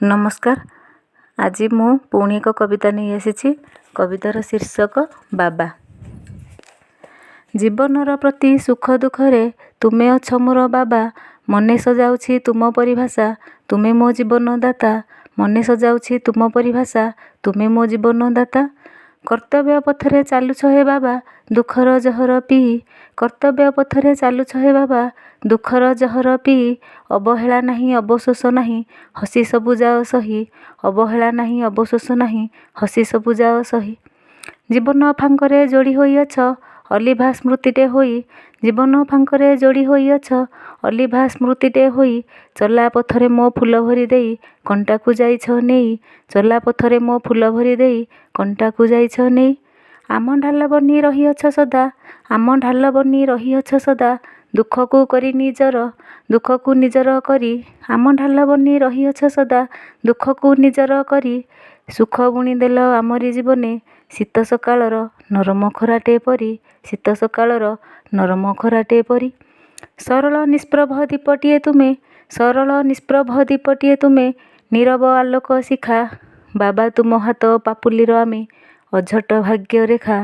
नमस्कार। आज मु पुणी एक कविता नहीं आसी। कवितार शीर्षक बाबा। जीवनर प्रति सुख दुखरे तुमे अछ मोर बाबा। मने सजाउछि तुम परिभाषा, तुमे मो जीवन दाता। मने सजाउछि तुम परिभाषा, तुमे मो जीवन दाता। कर्तव्य पथरे चालुछ हे बाबा, दुखर जहर पी। कर्तव्य पथरे चालुछ हे बाबा, दुखर जहर पी। अवहेला नहीं अवशोष नहीं, हसी सबु जाओ सही। अवहेला नहीं अवशोष नहीं, हसी सबु जाओ सही। जीवन फांकरे जोड़ी होइअछ, अलिभा स्मृतिटे होई। जीवन फांकरे जोड़ी होइअछ, अलिभा स्मृतिटे होई। चला पथरे मो फूल भरी देई, कंटाकू जाइछ नेई। चला पथरे मो फूल भरी देई, कंटाकू जाइछ नेई। आम ढाल बनी रहिअछ सदा, आम ढाल बनी रहिअछ सदा। दुखकू करी निजर, दुखकू निजर करी। आम ढाल बनी रहिअछ सदा, दुखकू निजर करी। सुख बुणीदेल आमरी जीवने, शीत सकाळर नरम खराटे परी। शीत सकाळर नरम खराटे परी। सरल निष्प्रभ दीपटिए तुमे, सरल निष्प्रभ दीपटिए तुमे। नीरव आलोक शिखा, बाबा तुम हाथ पापुलीर आमे अझट भाग्य रेखा।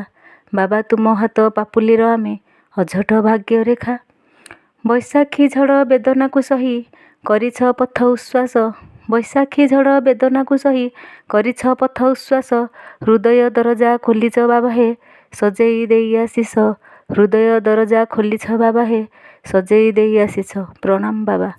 बाबा तुम हाथ पापुलीर आमे अझट भाग्य रेखा। बैशाखी झड़ वेदना को सही, करिछ पथ उश्वास। बैशाखी झड़ वेदना को सही, करिछ पथ उश्वास। हृदय दरजा खोलिछ बाबा हे, सजेई देई आशिष। हृदय दरजा खोलिछ बाबा हे, सजेई देई आशिष। प्रणाम बाबा।